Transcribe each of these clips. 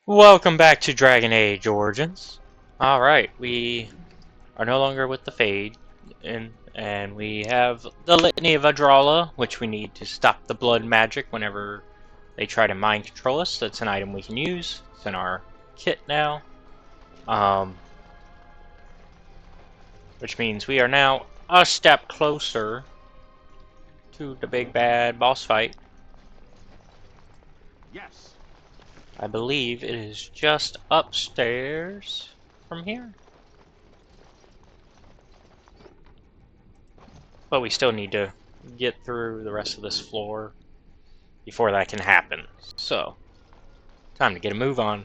Welcome back to Dragon Age Origins. Alright, we are no longer with the Fade, and we have the Litany of Adralla, which we need to stop the blood magic whenever they try to mind control us. That's an item we can use. It's in our kit now. Which means we are now a step closer to the big bad boss fight. Yes. I believe it is just upstairs from here. But we still need to get through the rest of this floor before that can happen. So, time to get a move on.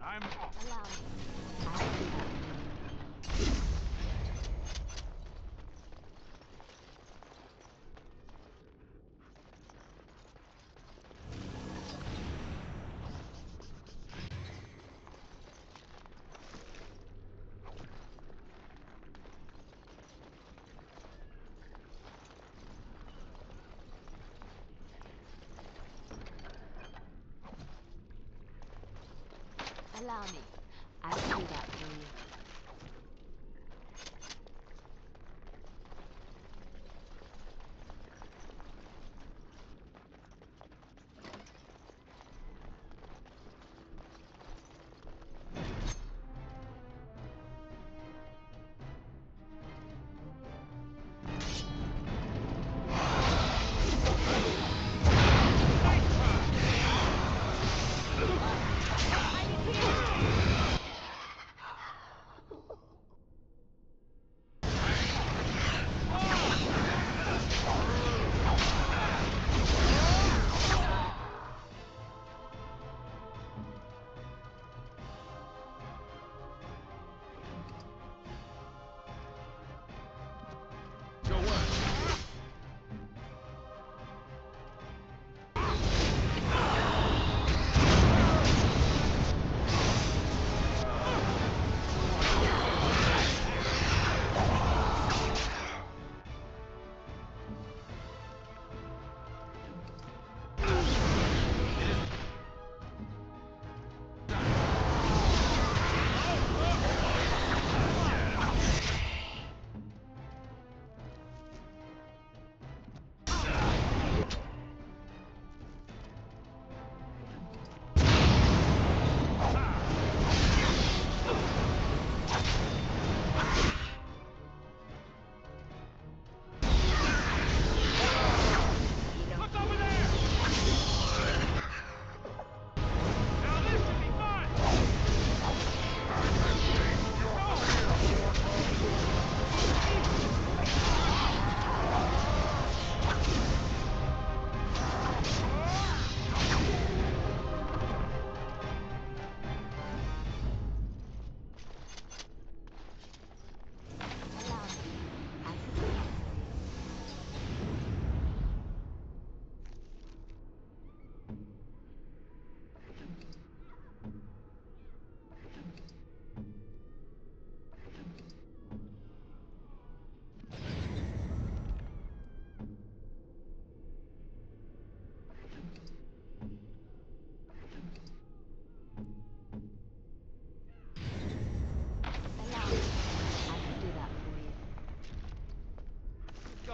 I'm off. Allow me. I'll do that for you.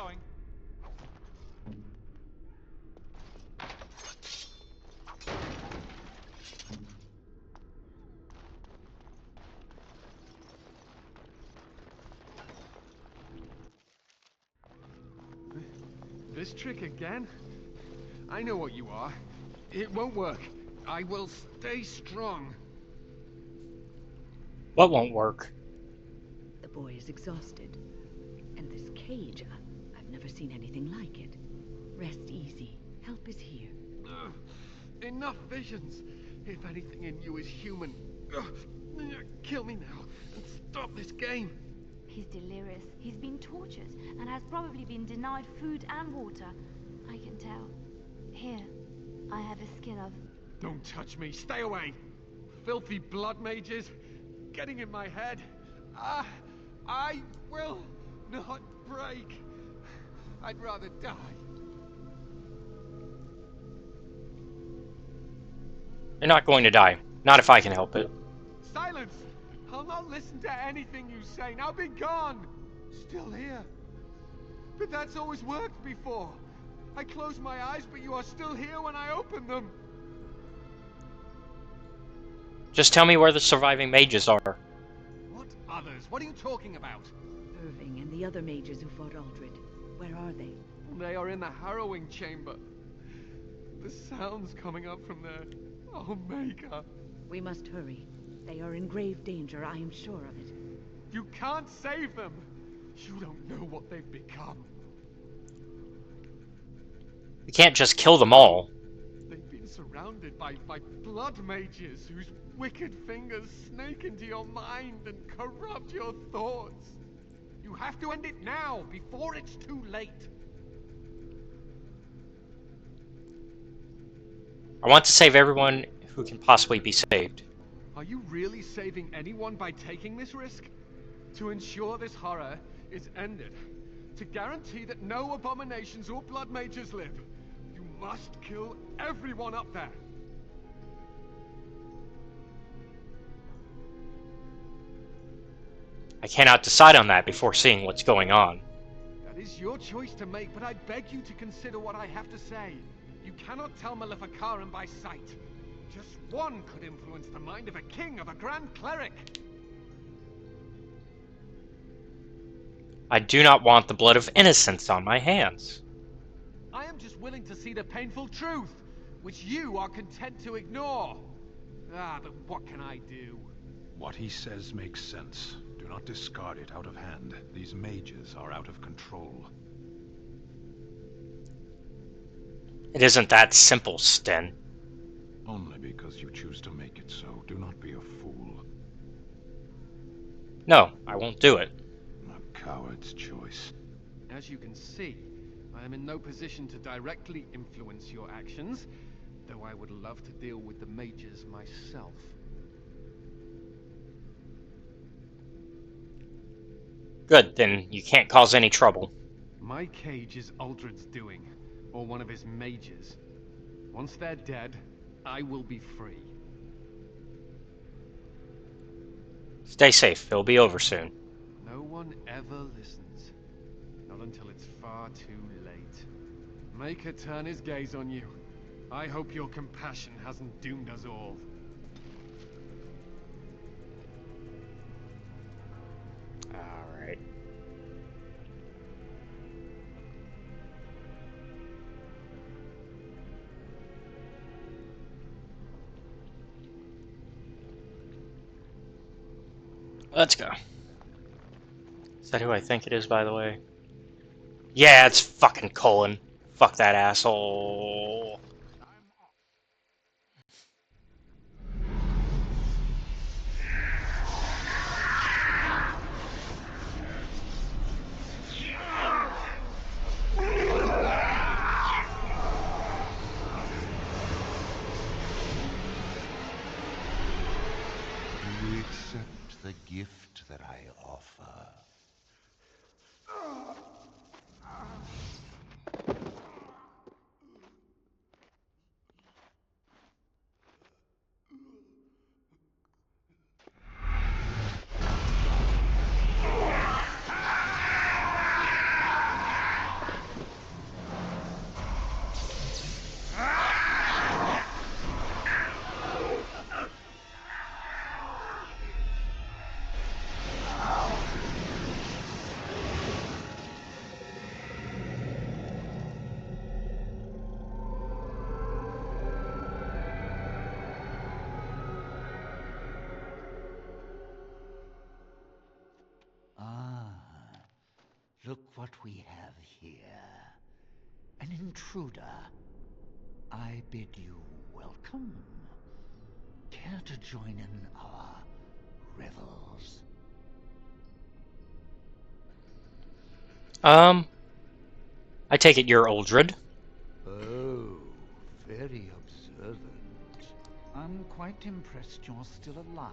going. This trick again? I know what you are. It won't work. I will stay strong. What won't work? The boy is exhausted. And this cage, I've never seen anything like it. Rest easy. Help is here. Ugh, enough visions. If anything in you is human, kill me now and stop this game. He's delirious. He's been tortured and has probably been denied food and water. I can tell. Here, I have a skin of... Don't touch me. Stay away. Filthy blood mages. Getting in my head. I will not break. I'd rather die. You're not going to die. Not if I can help it. Silence! I'll not listen to anything you say. Now be gone! Still here. But that's always worked before. I close my eyes, but you are still here when I open them. Just tell me where the surviving mages are. What others? What are you talking about? Irving and the other mages who fought Aldred. Where are they? They are in the harrowing chamber. The sounds coming up from there. Oh, Maker. We must hurry. They are in grave danger, I am sure of it. You can't save them. You don't know what they've become. We can't just kill them all. They've been surrounded by blood mages whose wicked fingers snake into your mind and corrupt your thoughts. You have to end it now, before it's too late. I want to save everyone who can possibly be saved. Are you really saving anyone by taking this risk? To ensure this horror is ended. To guarantee that no abominations or blood mages live. You must kill everyone up there. I cannot decide on that before seeing what's going on. That is your choice to make, but I beg you to consider what I have to say. You cannot tell Maleficarum by sight. Just one could influence the mind of a king, of a grand cleric. I do not want the blood of innocents on my hands. I am just willing to see the painful truth, which you are content to ignore. But what can I do? What he says makes sense. Do not discard it out of hand. These mages are out of control. It isn't that simple, Sten. Only because you choose to make it so. Do not be a fool. No, I won't do it. A coward's choice. As you can see, I am in no position to directly influence your actions, though I would love to deal with the mages myself. Good, then you can't cause any trouble. My cage is Aldred's doing, or one of his mages. Once they're dead, I will be free. Stay safe, it'll be over soon. No one ever listens. Not until it's far too late. Maker turn his gaze on you. I hope your compassion hasn't doomed us all. Alright. Let's go. Is that who I think it is, by the way? Yeah, it's fucking Cullen. Fuck that asshole. Do you accept the gift that I offer? what we have here. An intruder. I bid you welcome. Care to join in our revels? I take it you're Uldred. Oh, very observant. I'm quite impressed you're still alive.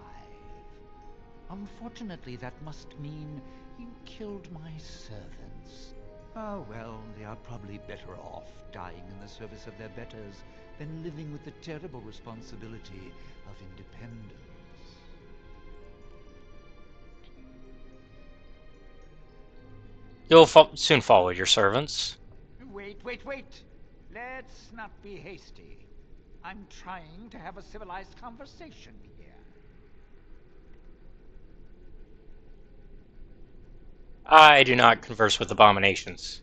Unfortunately, that must mean you killed my servants. Ah, well, they are probably better off dying in the service of their betters than living with the terrible responsibility of independence. You'll soon follow your servants. Wait. Let's not be hasty. I'm trying to have a civilized conversation here. I do not converse with abominations.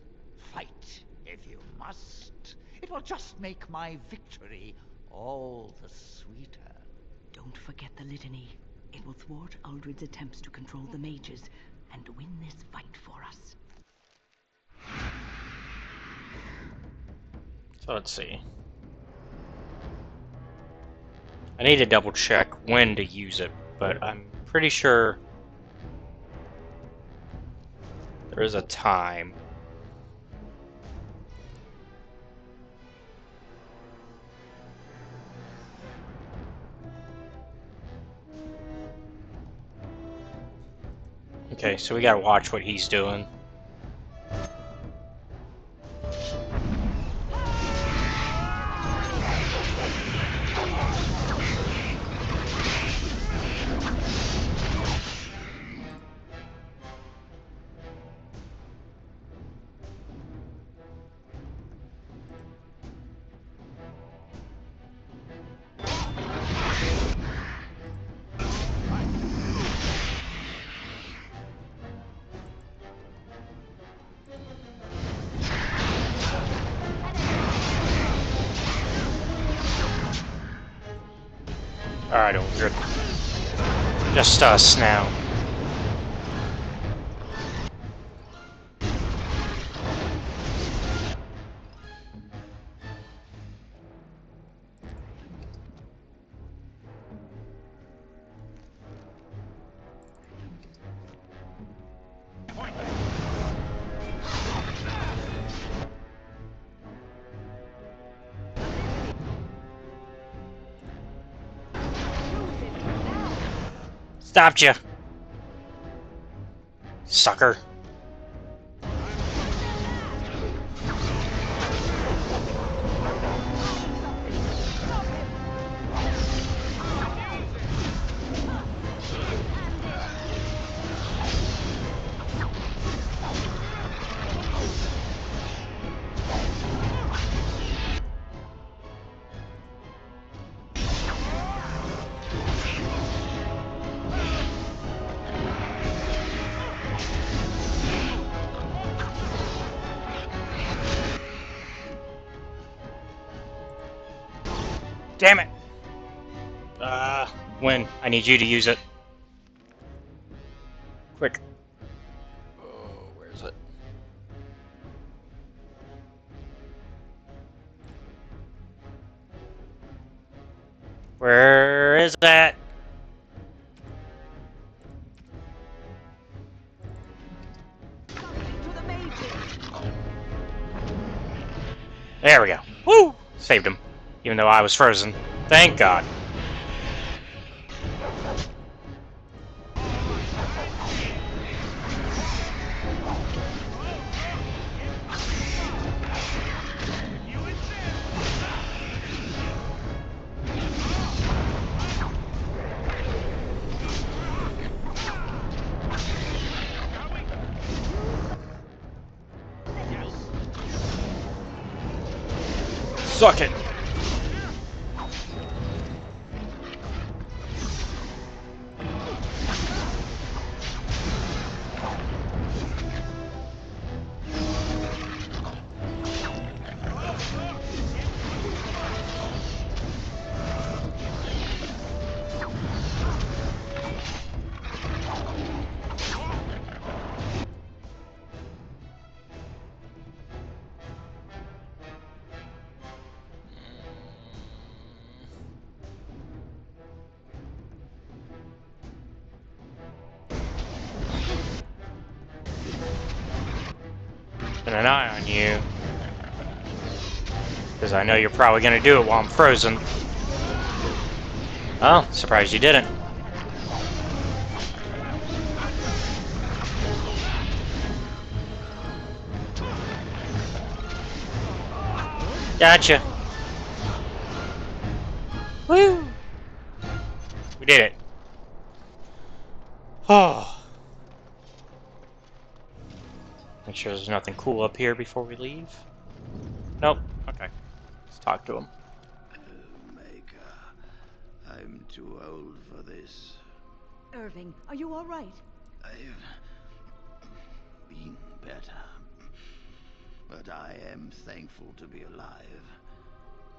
Fight, if you must. It will just make my victory all the sweeter. Don't forget the litany. It will thwart Uldred's attempts to control the mages and win this fight for us. So let's see. I need to double check when to use it, but I'm pretty sure there is a time. Okay, so we gotta watch what he's doing. Alright, Uldred. Just us now. Stopped you, sucker. Damn it! When? I need you to use it. Quick. Oh, where is it? Where is that? To the mages! There we go. Woo! Saved him. Even though I was frozen. Thank God. Suck it! an eye on you. Because I know you're probably going to do it while I'm frozen. Oh, surprised you didn't. Gotcha. Woo! We did it. Oh. Make sure there's nothing cool up here before we leave. Nope. Okay. Let's talk to him. Maker, I'm too old for this. Irving, are you all right? I've been better. But I am thankful to be alive.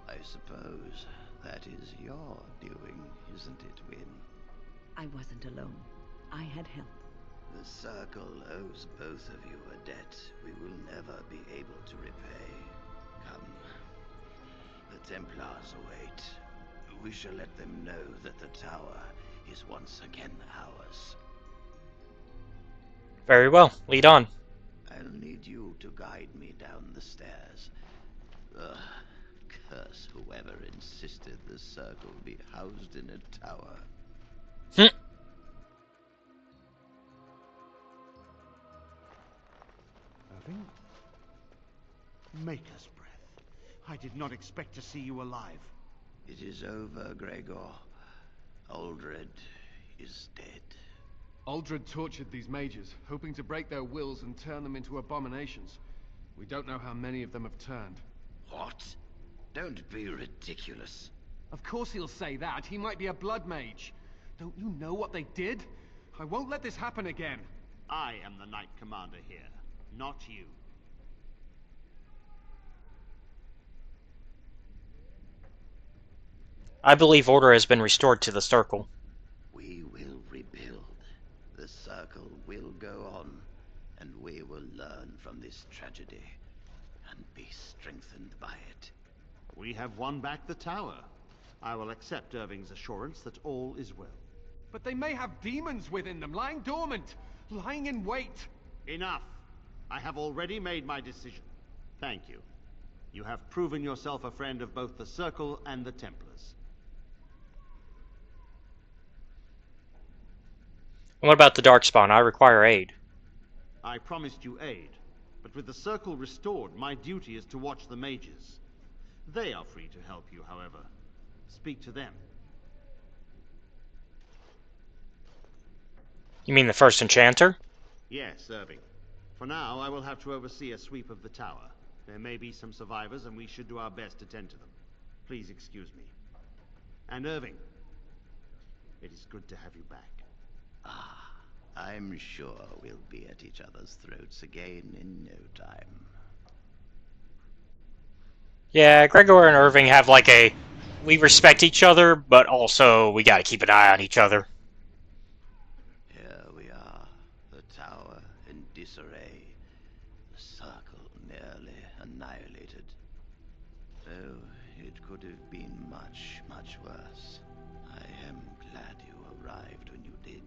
I suppose that is your doing, isn't it, Wynne? I wasn't alone. I had help. The Circle owes both of you a debt we will never be able to repay. Come. The Templars await. We shall let them know that the tower is once again ours. Very well. Lead on. I'll need you to guide me down the stairs. Curse whoever insisted the Circle be housed in a tower. Irving? Maker's breath. I did not expect to see you alive. It is over, Gregor. Aldred is dead. Aldred tortured these mages, hoping to break their wills and turn them into abominations. We don't know how many of them have turned. What? Don't be ridiculous. Of course he'll say that. He might be a blood mage. Don't you know what they did? I won't let this happen again. I am the Knight Commander here, not you. I believe order has been restored to the Circle. We will rebuild. The Circle will go on, and we will learn from this tragedy and be strengthened by it. We have won back the tower. I will accept Irving's assurance that all is well. But they may have demons within them, lying dormant, lying in wait. Enough. I have already made my decision. Thank you. You have proven yourself a friend of both the Circle and the Templars. What about the Darkspawn? I require aid. I promised you aid, but with the Circle restored, my duty is to watch the mages. They are free to help you, however. Speak to them. You mean the first enchanter? Yes, Irving. For now, I will have to oversee a sweep of the tower. There may be some survivors, and we should do our best to tend to them. Please excuse me. And Irving, it is good to have you back. Ah, I'm sure we'll be at each other's throats again in no time. Yeah, Gregor and Irving have like a... We respect each other, but also we gotta keep an eye on each other. Here we are, the tower in disarray, the Circle nearly annihilated. Though it could have been much, much worse. I am glad you arrived when you did.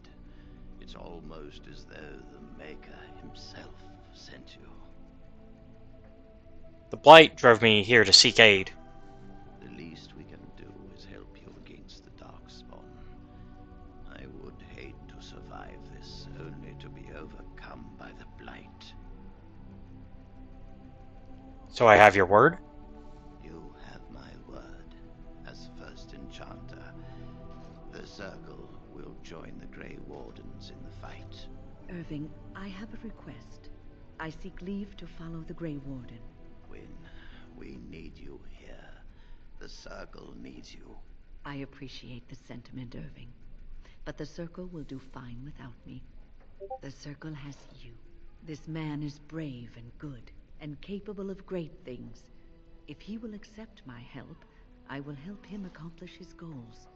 It's almost as though the Maker himself sent you. The Blight drove me here to seek aid. The least we can do is help you against the Darkspawn. I would hate to survive this, only to be overcome by the Blight. So I have your word? You have my word. As first enchanter, the Circle will join the Grey Wardens in the fight. Irving, I have a request. I seek leave to follow the Grey Warden. Wynne, we need you here. The Circle needs you. I appreciate the sentiment, Irving. But the Circle will do fine without me. The Circle has you. This man is brave and good, and capable of great things. If he will accept my help, I will help him accomplish his goals.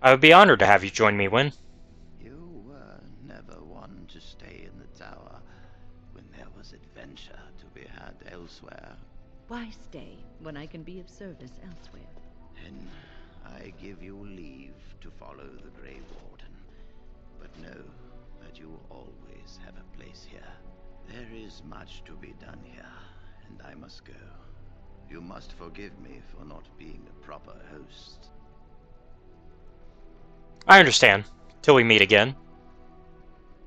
I would be honored to have you join me, Wynne. You were never one to stay in the tower when there was adventure to be had elsewhere. Why stay when I can be of service elsewhere? And I give you leave to follow the Grey Warden. But know that but you always have a place here. There is much to be done here, and I must go. You must forgive me for not being a proper host. I understand. Till we meet again.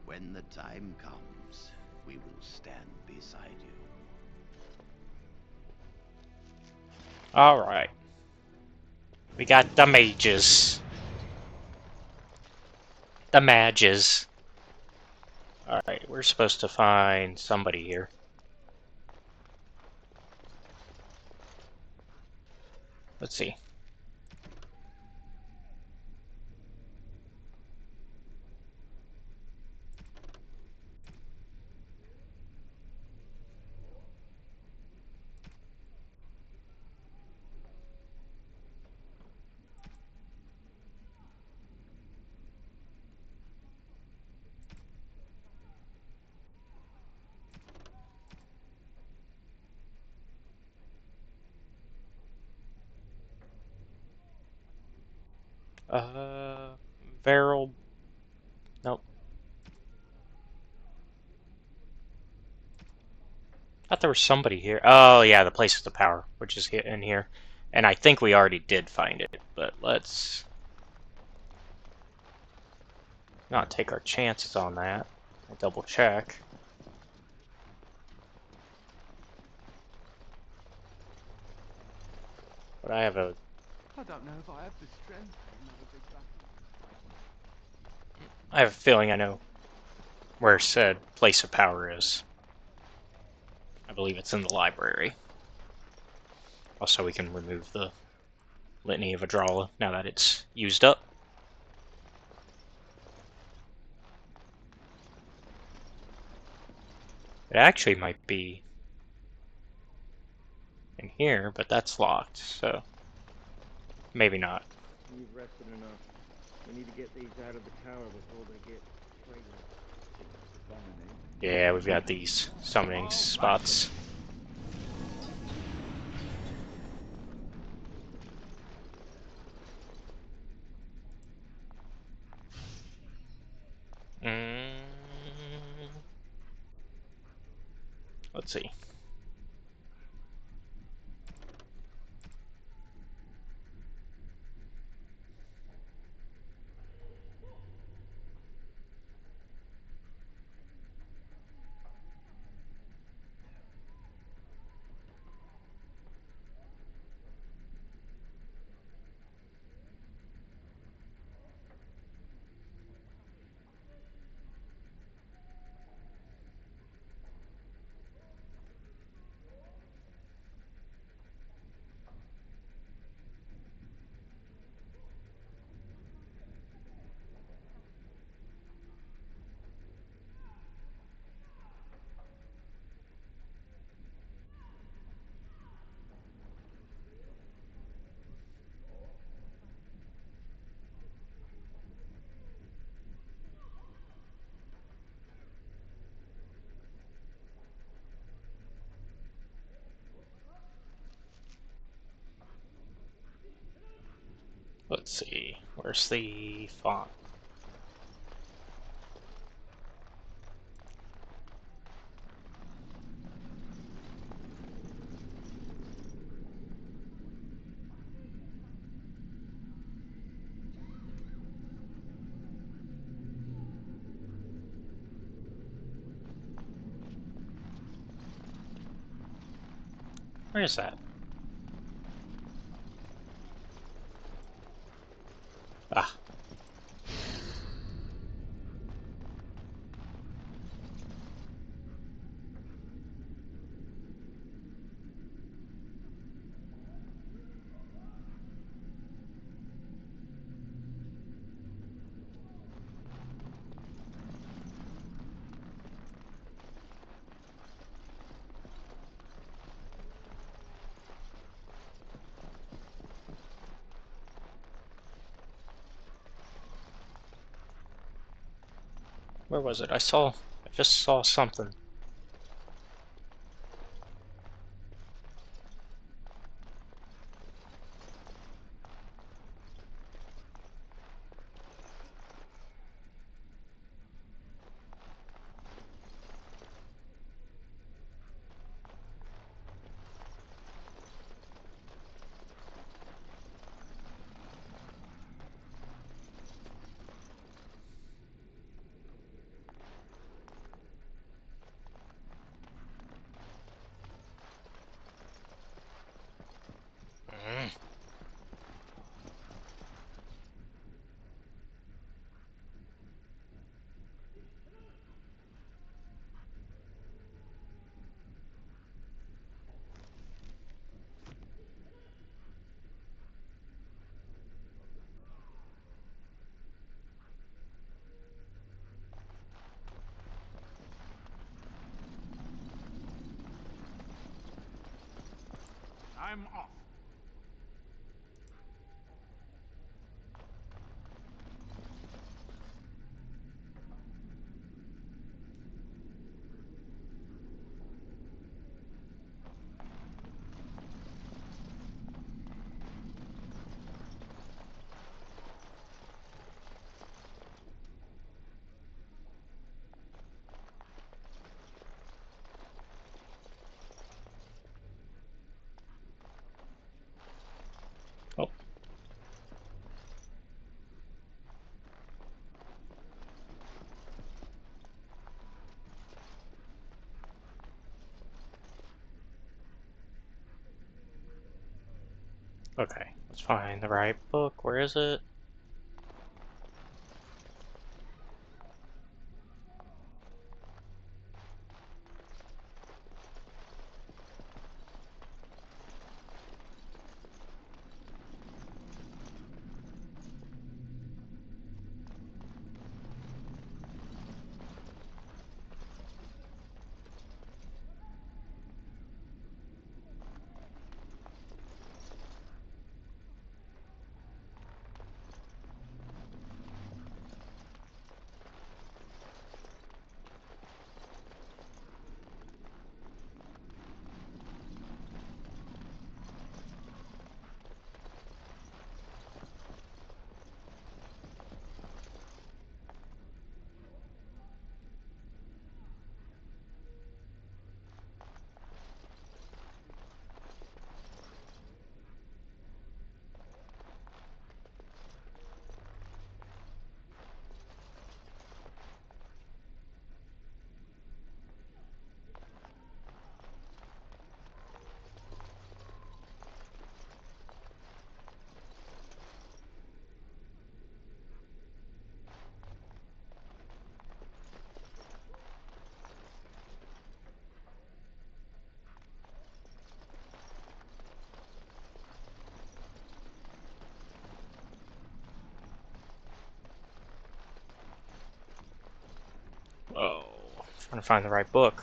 When the time comes, we will stand beside you. Alright. We got the mages. The mages. Alright, we're supposed to find somebody here. Let's see. Varel. Nope. Thought there was somebody here. Oh, yeah, the Place of the Power, which is in here. And I think we already did find it, but let's not take our chances on that. I'll double check. But I have a... I don't know if I have the strength for another big battle. I have a feeling I know where said Place of Power is. I believe it's in the library. Also, we can remove the Litany of Adralla now that it's used up. It actually might be in here, but that's locked, so maybe not. You've rested enough. We need to get these out of the tower before they get pregnant. Yeah, we've got these summoning spots. Let's see. Let's see. Where's the font? Where is that? Ah. Where was it? I just saw something. them off. Oh. Okay, let's find the right book. Where is it? Oh, trying to find the right book.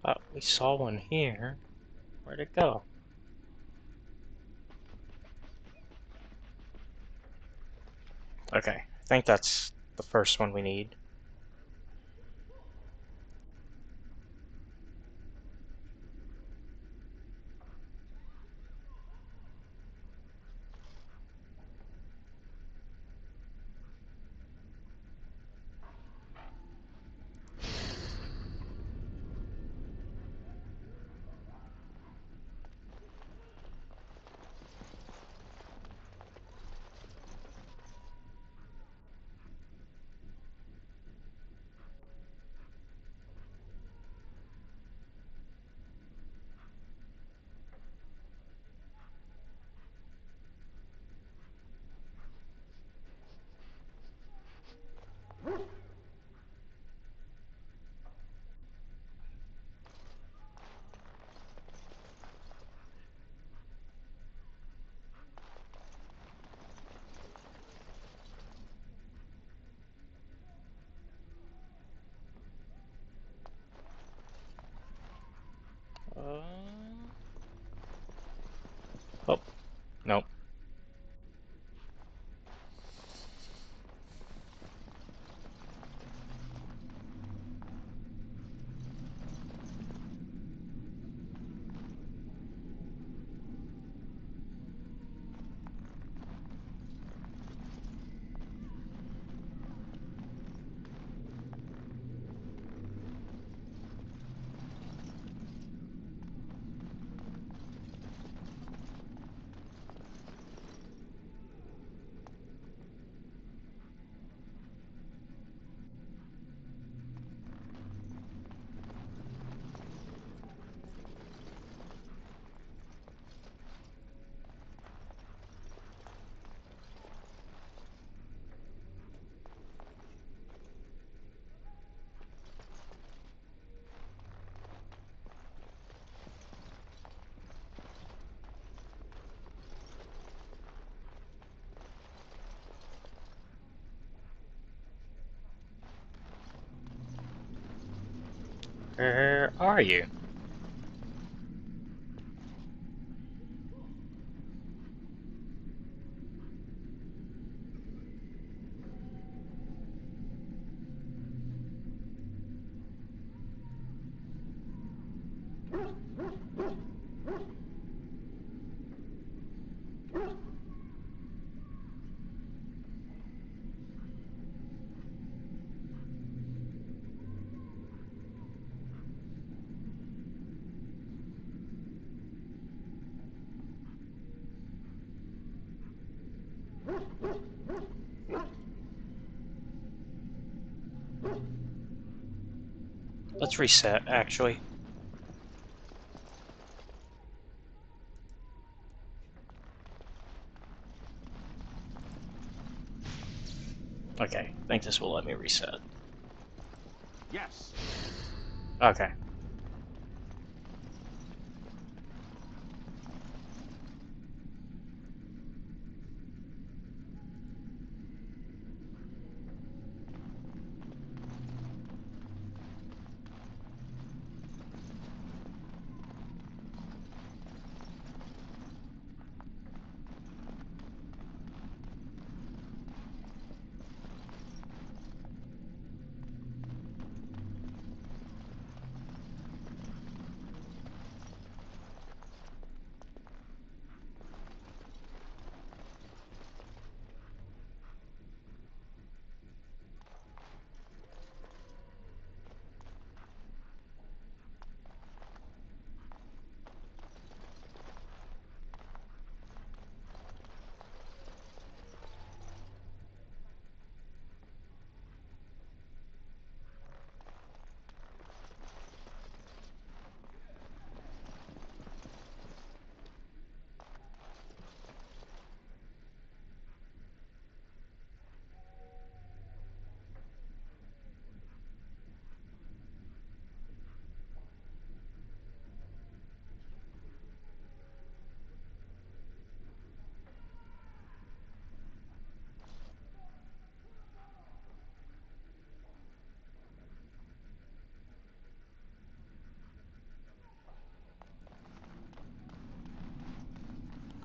Oh, we saw one here. Where'd it go? Okay, I think that's the first one we need. Oh, nope. Where are you? Let's reset, actually. Okay, I think this will let me reset. Yes. Okay.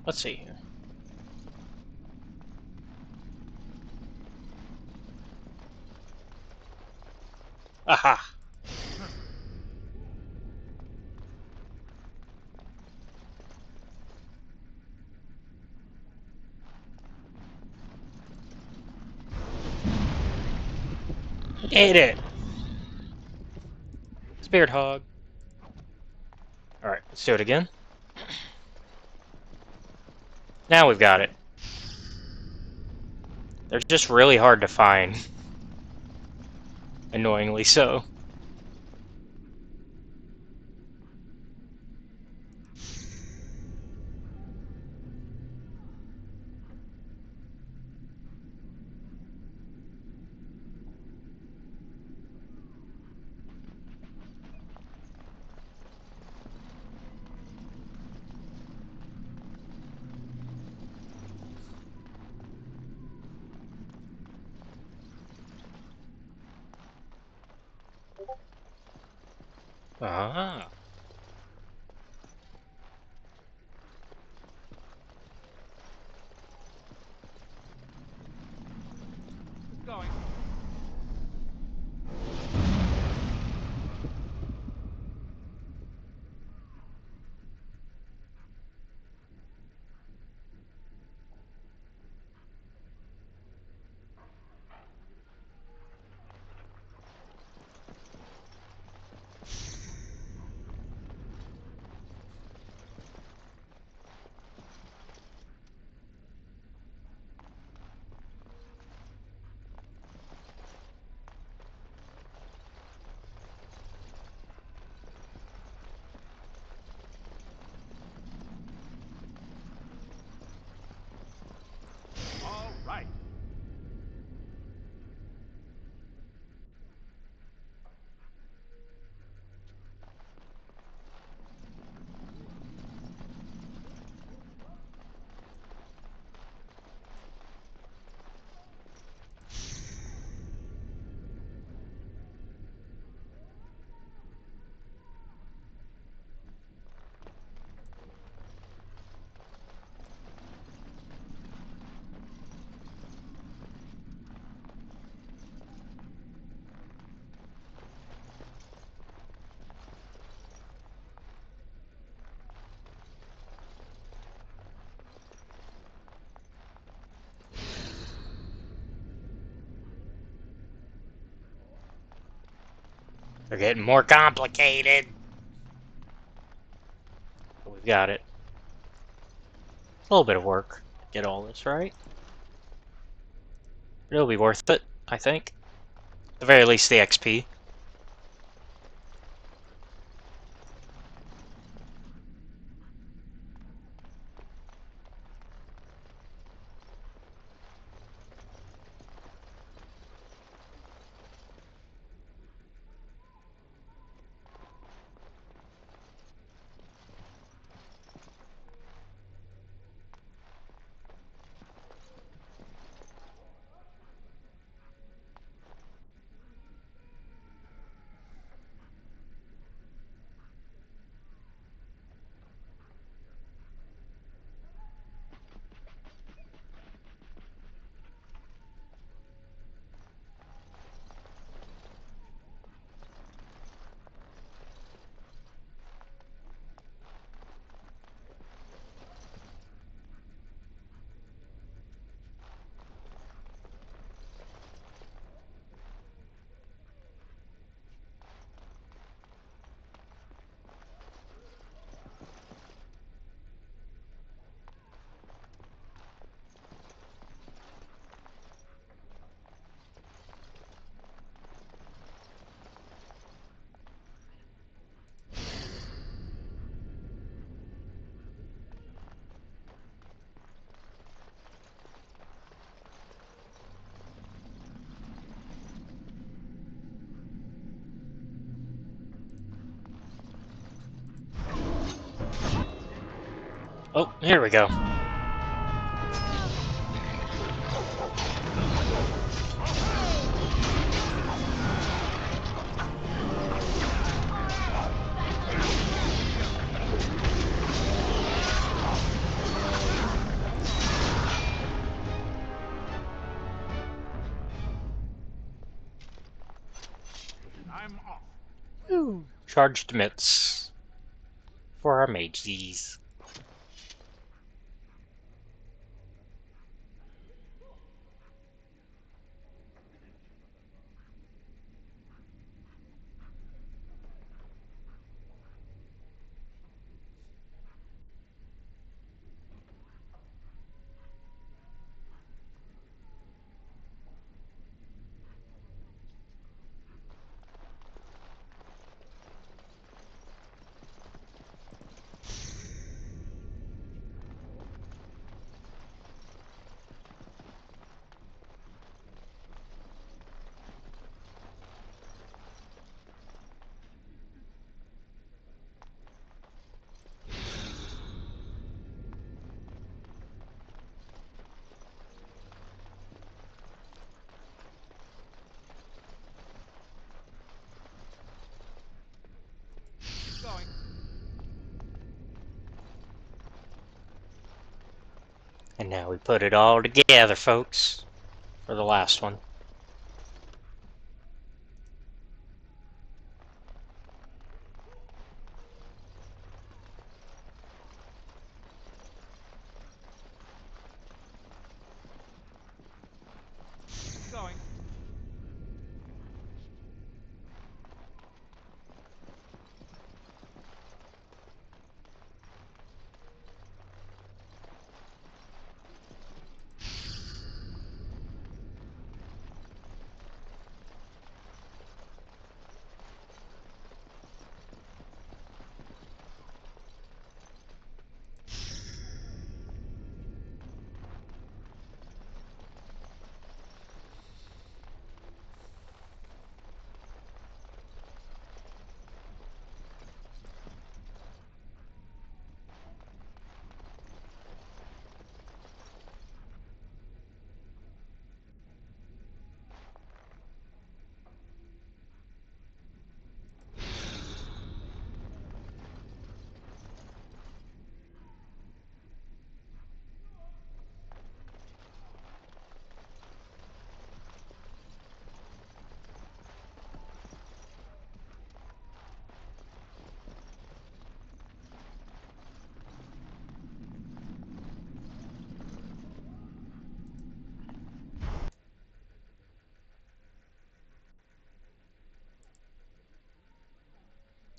Let's see here. Aha! Did it! Spirit Hog. Alright, let's do it again. Now we've got it. They're just really hard to find. Annoyingly so. Ah. Going. They're getting more complicated. But we've got it. A little bit of work to get all this right. But it'll be worth it, I think. At the very least, the XP. Oh, here we go. I'm off. Woo. Charged mitts for our mages. Going. And now we put it all together, folks, for the last one. Going.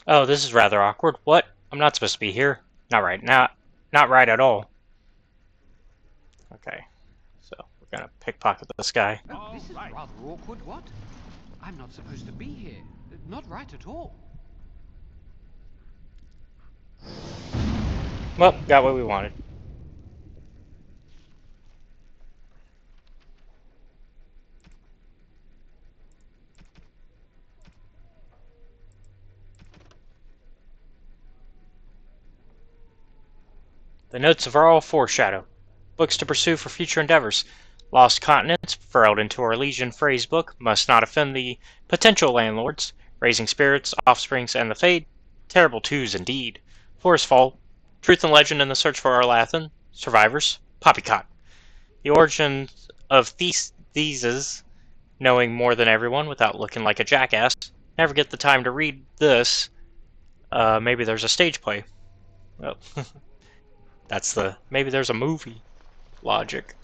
Oh, this is rather awkward. What? I'm not supposed to be here. Not right. Not right at all. Okay, so we're gonna pickpocket this guy. Oh, this is rather awkward, what? I'm not supposed to be here. Not right at all. Well, got what we wanted. The notes of all foreshadow. Books to pursue for future endeavors. Lost continents, furled into our Legion phrase book, must not offend the potential landlords. Raising spirits, offsprings, and the fade. Terrible twos indeed. Forest Fall. Truth and legend in the search for Arlathan. Survivors. Poppycock. The origins of Theses. Knowing more than everyone without looking like a jackass. Never get the time to read this. Maybe there's a stage play. Oh. That's the maybe there's a movie logic.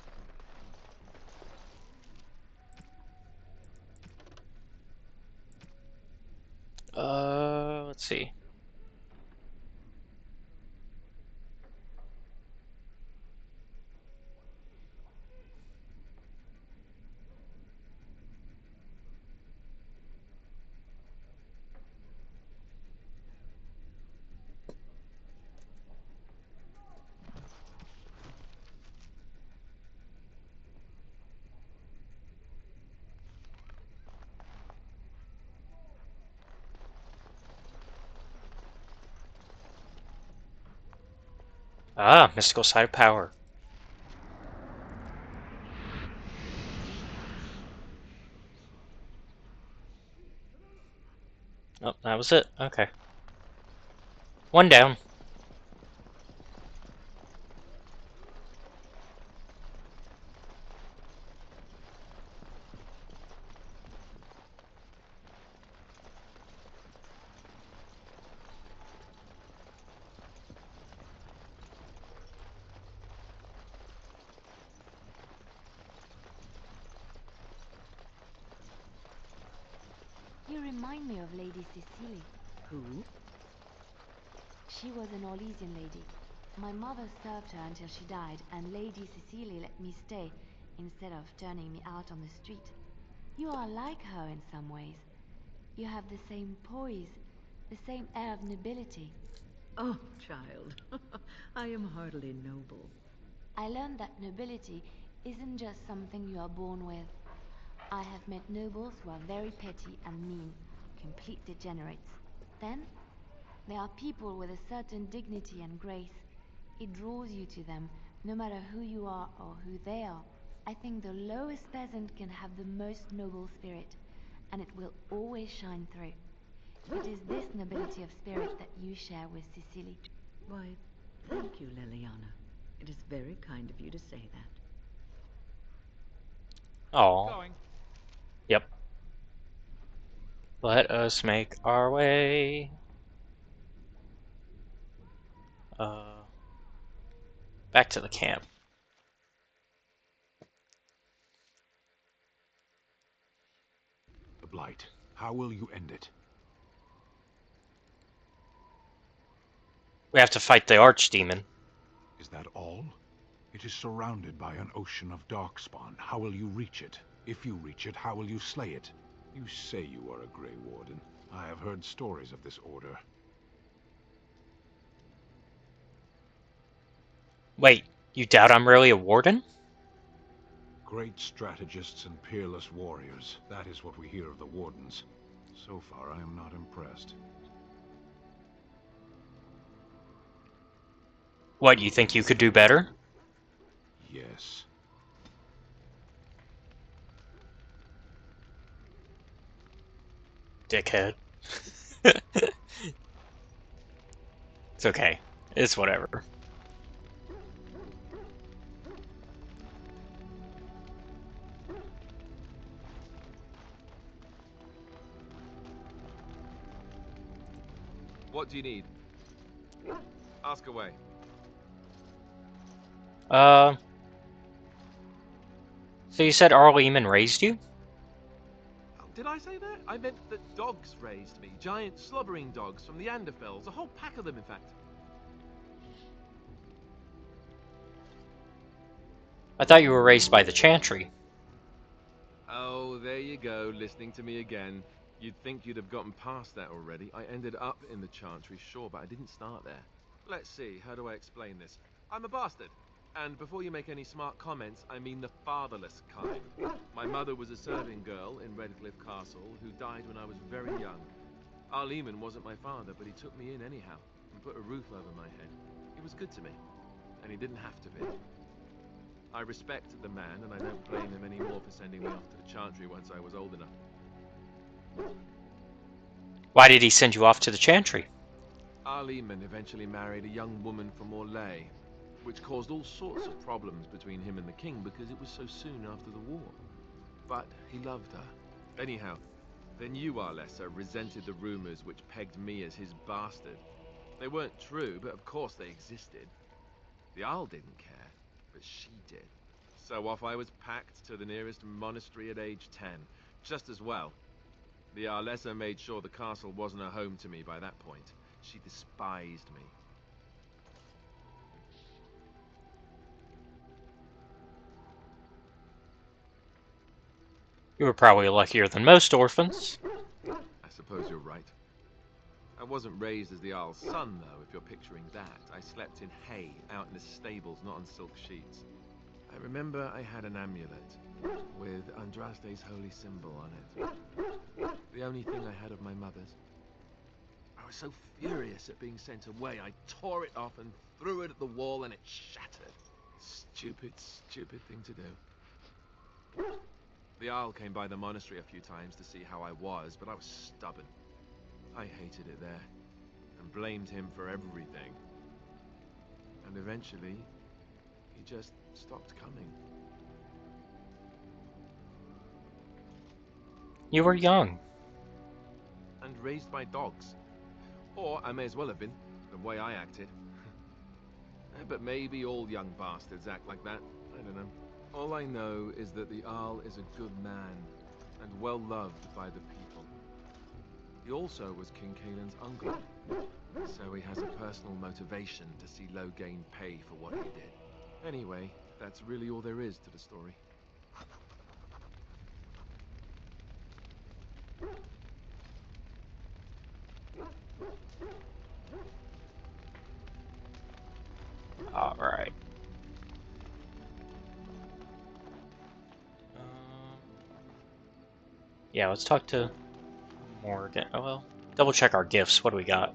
Let's see. Ah, mystical side of power. Oh, that was it. Okay. One down. You remind me of Lady Cecily. Who? She was an Orlesian lady. My mother served her until she died, and Lady Cecily let me stay instead of turning me out on the street. You are like her in some ways. You have the same poise, the same air of nobility. Oh, child, I am hardly noble. I learned that nobility isn't just something you are born with. I have met nobles who are very petty and mean, complete degenerates. Then, there are people with a certain dignity and grace. It draws you to them, no matter who you are or who they are. I think the lowest peasant can have the most noble spirit, and it will always shine through. It is this nobility of spirit that you share with Cecily. Why, thank you, Leliana. It is very kind of you to say that. Oh. Yep. Let us make our way. Back to the camp. The Blight. How will you end it? We have to fight the Archdemon. Is that all? It is surrounded by an ocean of darkspawn. How will you reach it? If you reach it, how will you slay it? You say you are a Grey Warden. I have heard stories of this order. Wait, you doubt I'm really a warden? Great strategists and peerless warriors. That is what we hear of the Wardens. So far, I am not impressed. What, you think you could do better? Yes. Dickhead. It's okay. It's whatever. What do you need? Ask away. So you said Arl Eamon raised you? A Did I say that? I meant that dogs raised me. Giant slobbering dogs from the Anderfells. A whole pack of them, in fact. I thought you were raised by the Chantry. Oh, there you go, listening to me again. You'd think you'd have gotten past that already. I ended up in the Chantry, sure, but I didn't start there. Let's see, how do I explain this? I'm a bastard. And before you make any smart comments, I mean the fatherless kind. My mother was a serving girl in Redcliffe Castle who died when I was very young. Our Lehman wasn't my father, but he took me in anyhow and put a roof over my head. He was good to me, and he didn't have to be. I respect the man, and I don't blame him anymore for sending me off to the Chantry once I was old enough. Why did he send you off to the Chantry? Our Lehman eventually married a young woman from Orlais, which caused all sorts of problems between him and the king because it was so soon after the war. But he loved her. Anyhow, the new Arlessa resented the rumors which pegged me as his bastard. They weren't true, but of course they existed. The Arl didn't care, but she did. So off I was packed to the nearest monastery at age 10, just as well. The Arlessa made sure the castle wasn't a home to me by that point. She despised me. You were probably luckier than most orphans. I suppose you're right. I wasn't raised as the Arl's son, though, if you're picturing that. I slept in hay, out in the stables, not on silk sheets. I remember I had an amulet with Andraste's holy symbol on it. The only thing I had of my mother's. I was so furious at being sent away, I tore it off and threw it at the wall and it shattered. Stupid, stupid thing to do. The Arl came by the monastery a few times to see how I was, but I was stubborn. I hated it there, and blamed him for everything. And eventually, he just stopped coming. You were young. And raised by dogs. Or I may as well have been, the way I acted. But maybe all young bastards act like that. I don't know. All I know is that the Arl is a good man, and well loved by the people. He also was King Caelan's uncle, so he has a personal motivation to see Loghain pay for what he did. Anyway, that's really all there is to the story. Alright. Yeah, let's talk to Morgan. Oh, well, double check our gifts. What do we got?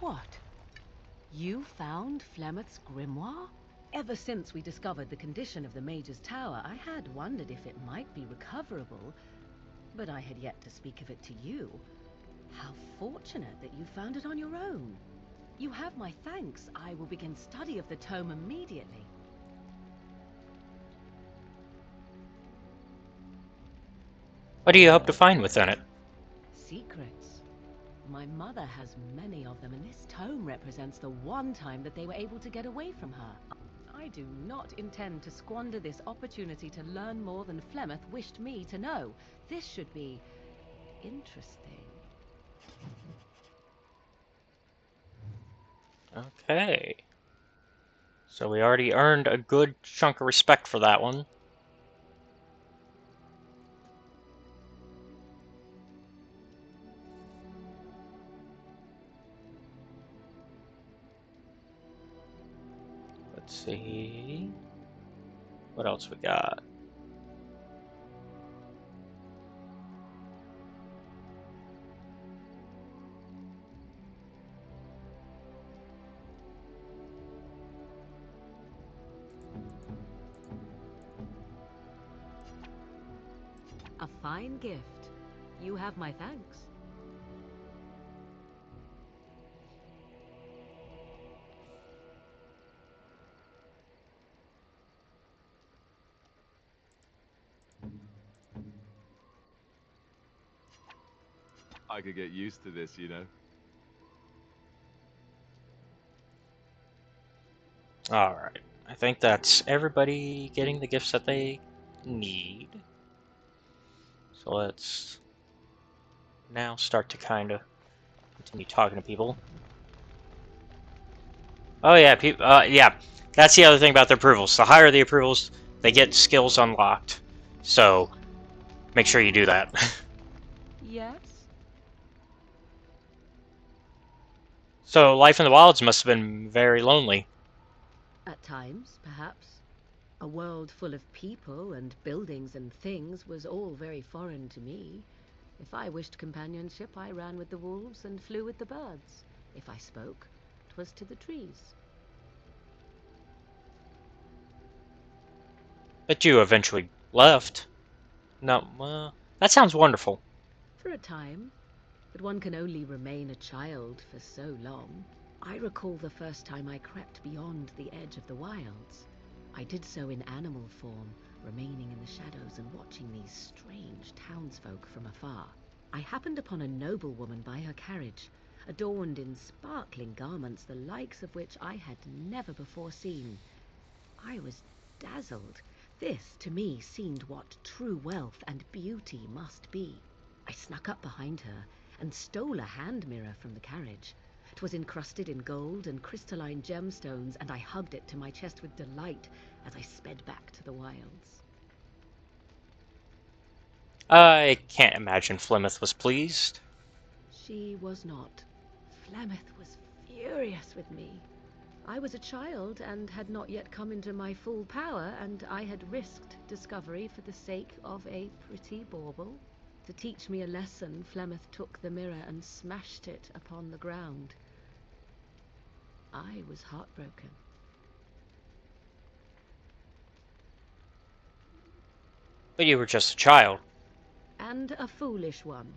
What? You found Flemeth's grimoire? Ever since we discovered the condition of the Mage's Tower, I had wondered if it might be recoverable, but I had yet to speak of it to you. How fortunate that you found it on your own. You have my thanks. I will begin study of the tome immediately. What do you hope to find within it? Secrets. My mother has many of them, and this tome represents the one time that they were able to get away from her. I do not intend to squander this opportunity to learn more than Flemeth wished me to know. This should be interesting. Okay. So we already earned a good chunk of respect for that one. Let's see. What else we got? fine gift. You have my thanks. I could get used to this, you know. Alright. I think that's everybody getting the gifts that they need. So let's now start to kind of continue talking to people. Oh yeah, yeah. That's the other thing about the approvals. The higher the approvals, they get skills unlocked. So make sure you do that. Yes? So life in the wilds must have been very lonely. At times, perhaps. A world full of people and buildings and things was all very foreign to me. If I wished companionship, I ran with the wolves and flew with the birds. If I spoke, 'twas to the trees. But you eventually left. No, that sounds wonderful. For a time, but one can only remain a child for so long. I recall the first time I crept beyond the edge of the wilds. I did so in animal form, remaining in the shadows and watching these strange townsfolk from afar. I happened upon a noblewoman by her carriage, adorned in sparkling garments, the likes of which I had never before seen. I was dazzled. This, to me, seemed what true wealth and beauty must be. I snuck up behind her and stole a hand mirror from the carriage. 'Twas encrusted in gold and crystalline gemstones, and I hugged it to my chest with delight as I sped back to the wilds. I can't imagine Flemeth was pleased. She was not. Flemeth was furious with me. I was a child and had not yet come into my full power, and I had risked discovery for the sake of a pretty bauble. To teach me a lesson, Flemeth took the mirror and smashed it upon the ground. I was heartbroken. But you were just a child. And a foolish one.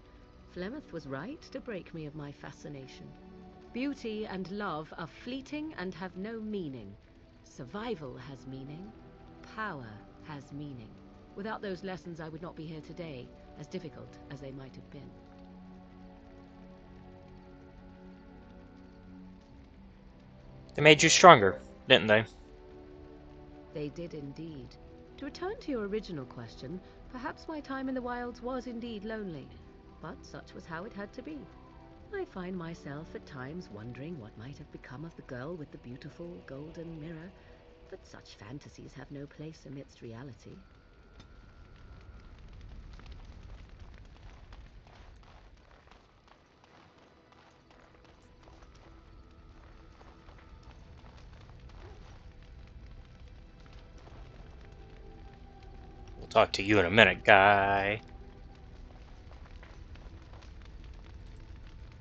Flemeth was right to break me of my fascination. Beauty and love are fleeting and have no meaning. Survival has meaning. Power has meaning. Without those lessons, I would not be here today, as difficult as they might have been. They made you stronger, didn't they? They did indeed. To return to your original question, perhaps my time in the wilds was indeed lonely, but such was how it had to be. I find myself at times wondering what might have become of the girl with the beautiful golden mirror, but such fantasies have no place amidst reality. We'll talk to you in a minute, guy.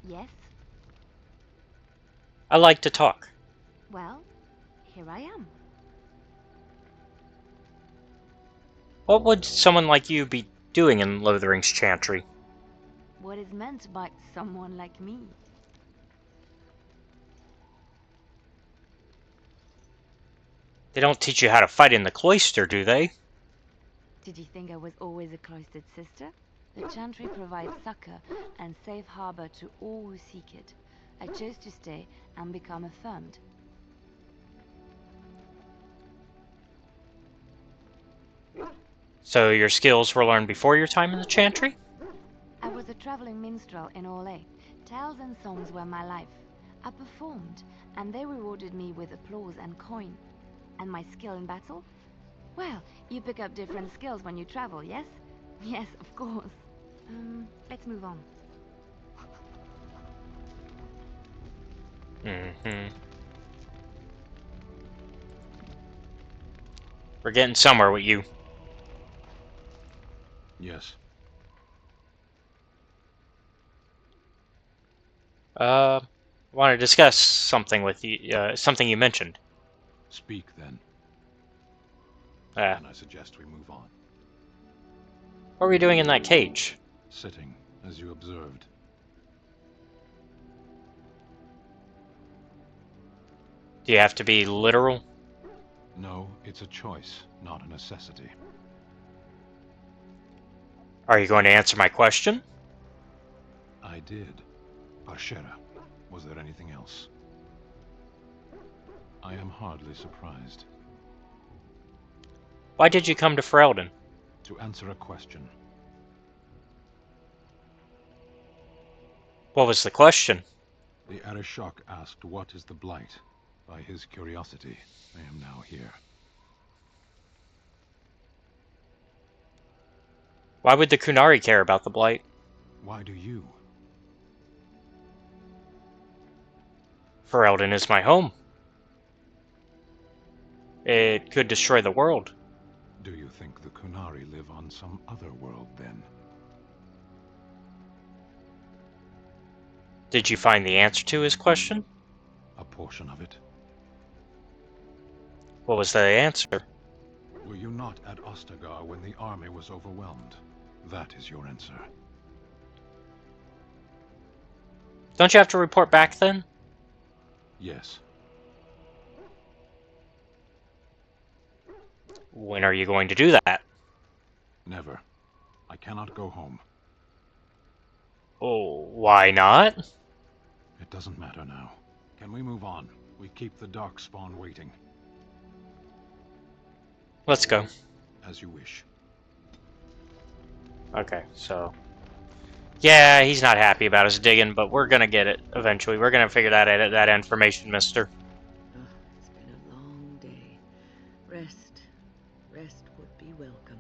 Yes? I like to talk. Well, here I am. What would someone like you be doing in Lothering's Chantry? What is meant by someone like me? They don't teach you how to fight in the cloister, do they? Did you think I was always a cloistered sister? The Chantry provides succor and safe harbor to all who seek it. I chose to stay and become affirmed. So your skills were learned before your time in the Chantry? I was a traveling minstrel in Orlais. Tales and songs were my life. I performed, and they rewarded me with applause and coin. And my skill in battle? Well, you pick up different skills when you travel, yes? Yes, of course. Let's move on. We're getting somewhere with you. Yes. I want to discuss something with you, something you mentioned. Speak then. Ah, And I suggest we move on. What are we doing in that cage? Sitting, as you observed. Do you have to be literal? No, it's a choice, not a necessity. Are you going to answer my question? I did. Parshera, was there anything else? I am hardly surprised. Why did you come to Ferelden? To answer a question. What was the question? The Arishok asked what is the Blight. By his curiosity, I am now here. Why would the Kunari care about the Blight? Why do you? Ferelden is my home. It could destroy the world. Do you think the Kunari live on some other world, then? Did you find the answer to his question? A portion of it. What was the answer? Were you not at Ostagar when the army was overwhelmed? That is your answer. Don't you have to report back then? Yes. When are you going to do that? Never. I cannot go home. Oh, why not? It doesn't matter now. Can we move on? We keep the Darkspawn waiting. Let's go. As you wish. Okay, so... Yeah, he's not happy about us digging, but we're gonna get it eventually. We're gonna figure that information, mister. Oh, it's been a long day. Rest. Rest would be welcome.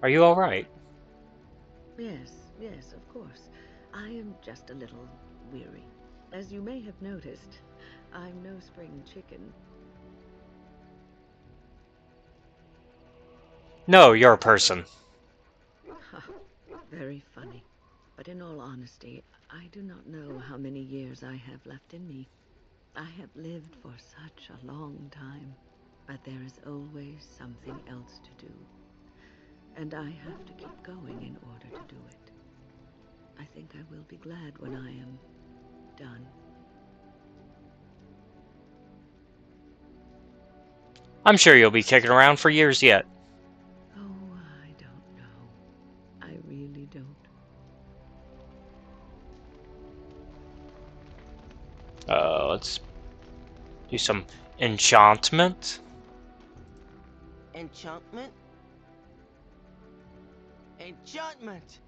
Are you alright? Yes, yes, of course. I am just a little weary. As you may have noticed, I'm no spring chicken. No, you're a person. Very funny. But in all honesty, I do not know how many years I have left in me. I have lived for such a long time, but there is always something else to do. And I have to keep going in order to do it. I think I will be glad when I am done. I'm sure you'll be kicking around for years yet. Oh, I don't know. I really don't. Let's do some enchantment. Enchantment? Enchantment!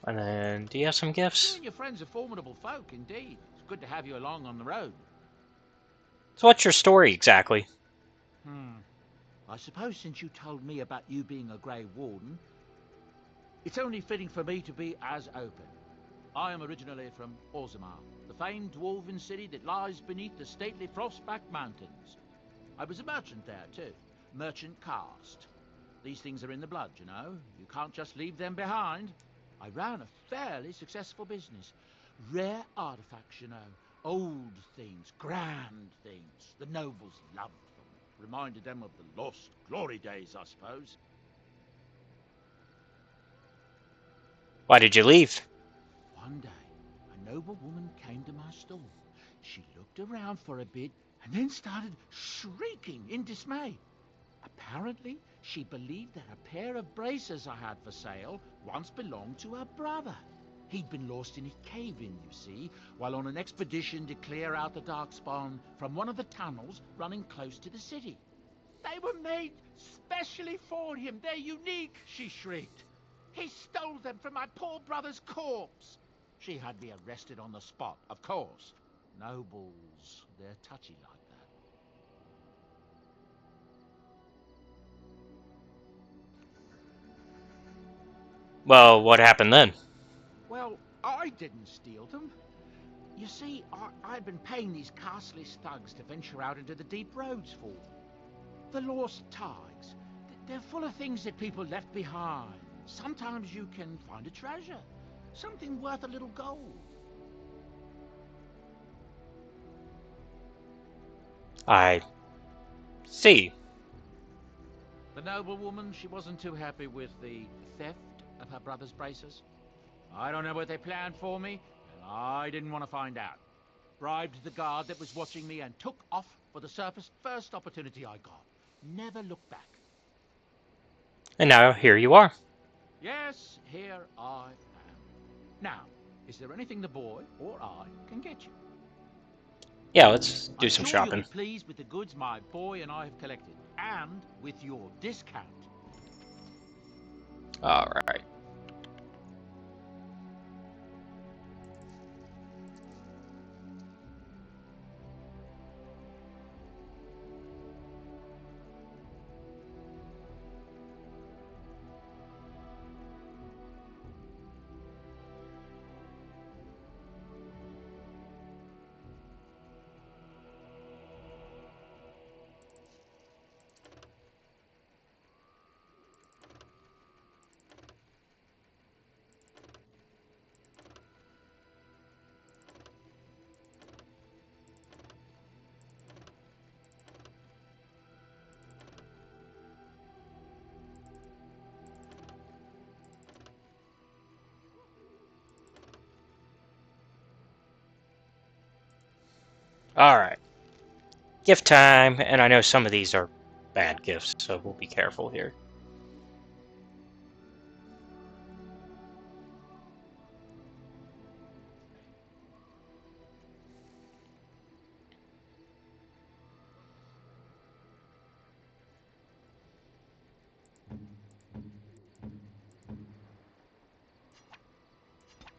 And then, do you have some gifts? You and your friends are formidable folk, indeed. It's good to have you along on the road. So what's your story, exactly? I suppose since you told me about you being a Grey Warden, it's only fitting for me to be as open. I am originally from Orzammar, the famed dwarven city that lies beneath the stately Frostback Mountains. I was a merchant there, too. Merchant caste. These things are in the blood, you know. You can't just leave them behind. I ran a fairly successful business. Rare artifacts, you know. Old things, grand things. The nobles loved them. Reminded them of the lost glory days, I suppose. Why did you leave? One day, a noble woman came to my stall. She looked around for a bit and then started shrieking in dismay. Apparently, she believed that a pair of braces I had for sale once belonged to her brother. He'd been lost in a cave-in, you see, while on an expedition to clear out the Darkspawn from one of the tunnels running close to the city. They were made specially for him. They're unique, she shrieked. He stole them from my poor brother's corpse. She had me arrested on the spot, of course. Nobles, they're touchy like that. Well, what happened then? Well, I didn't steal them. You see, I'd been paying these castless thugs to venture out into the deep roads for me. The lost tides. They're full of things that people left behind. Sometimes you can find a treasure. Something worth a little gold. I see. The noblewoman, she wasn't too happy with the theft of her brother's braces. I don't know what they planned for me, and I didn't want to find out. Bribed the guard that was watching me and took off for the surface first opportunity I got. Never looked back. And now here you are. Yes, here I am. Now, is there anything the boy or I can get you? Yeah, let's do I'm some sure shopping. you'll be pleased with the goods my boy and I have collected, and with your discount. All right. Alright. Gift time, and I know some of these are bad gifts, so we'll be careful here.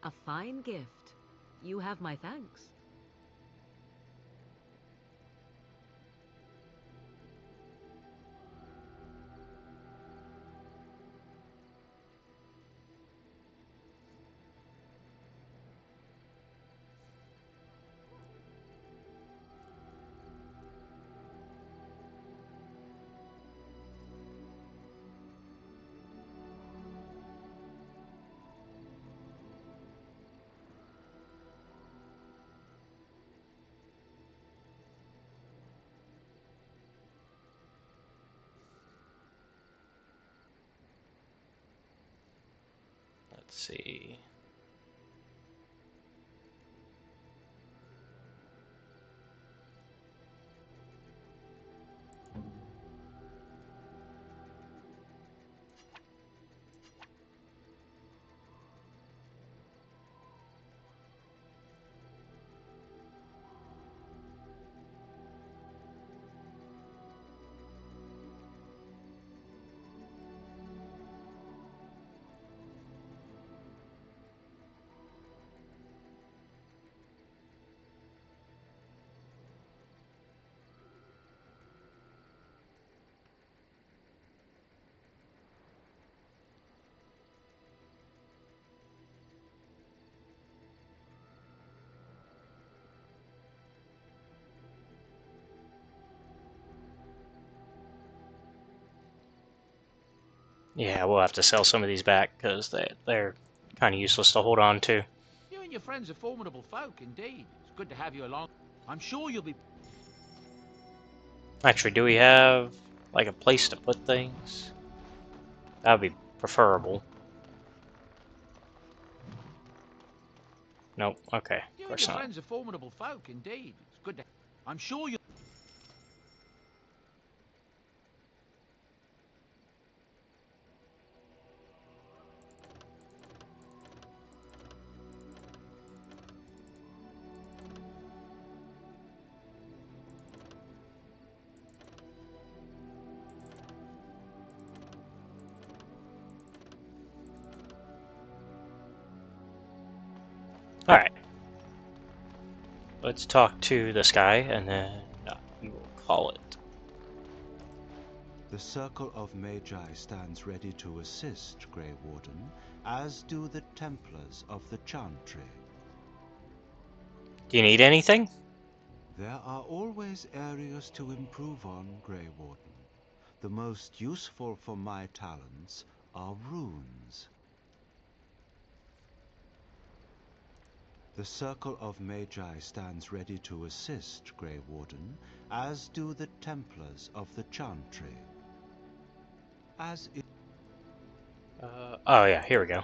A fine gift. You have my thanks. Let's see. Yeah, we'll have to sell some of these back, because they're kind of useless to hold on to. You and your friends are formidable folk, indeed. It's good to have you along. I'm sure you'll be... Actually, do we have, like, a place to put things? That would be preferable. Nope, okay, of You and course your not. friends are formidable folk, indeed. It's good to... I'm sure you... Alright. Let's talk to this guy, and then we will call it. The Circle of Magi stands ready to assist, Grey Warden, as do the Templars of the Chantry. Do you need anything? There are always areas to improve on, Grey Warden. The most useful for my talents are runes. The Circle of Magi stands ready to assist, Grey Warden, as do the Templars of the Chantry. Oh yeah, here we go.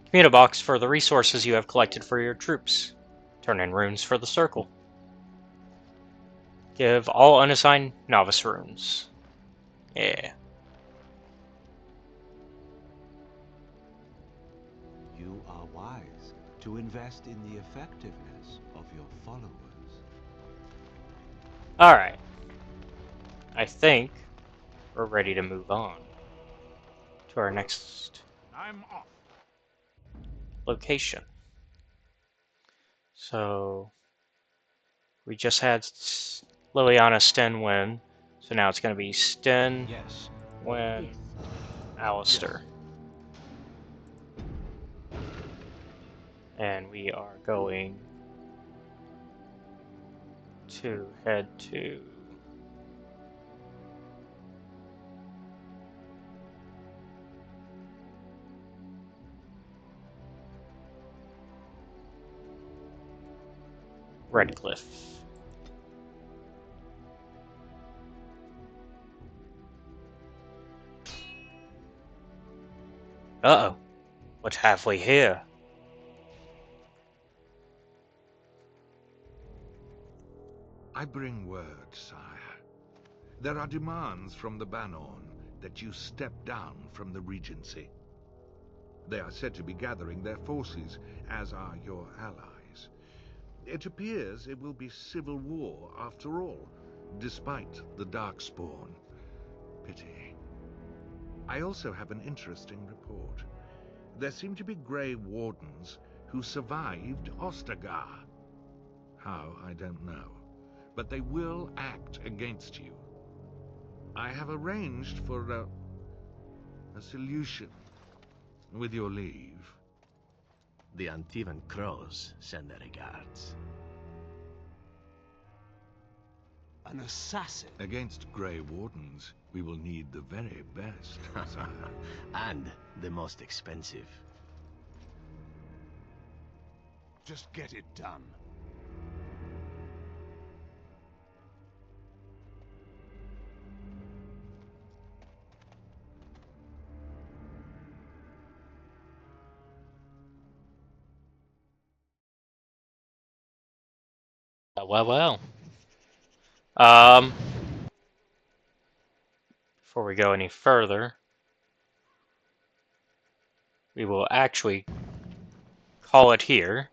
Communal box for the resources you have collected for your troops. Turn in runes for the circle. Give all unassigned novice runes. Yeah. You are wise to invest in the effectiveness of your followers. Alright. I think we're ready to move on to our next I'm off. location. So we just had Liliana Sten win, so now it's going to be Sten, win, Alistair. And we are going to head to Redcliffe. Uh-oh. What have we here? I bring word, sire. There are demands from the Banorn that you step down from the Regency. They are said to be gathering their forces, as are your allies. It appears it will be civil war after all, despite the Darkspawn. Pity. I also have an interesting report. There seem to be Grey Wardens who survived Ostagar. How, I don't know. But they will act against you. I have arranged for a solution, with your leave. The Antivan Crows send their regards. An assassin? Against Grey Wardens, we will need the very best, sire. And the most expensive. Just get it done. Well. Before we go any further, we will actually call it here.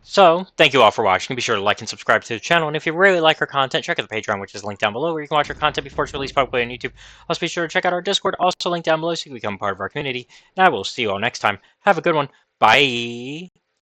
So, thank you all for watching. Be sure to like and subscribe to the channel. And if you really like our content, check out the Patreon, which is linked down below, where you can watch our content before it's released publicly on YouTube. Also, be sure to check out our Discord, also linked down below, so you can become part of our community. And I will see you all next time. Have a good one. Bye.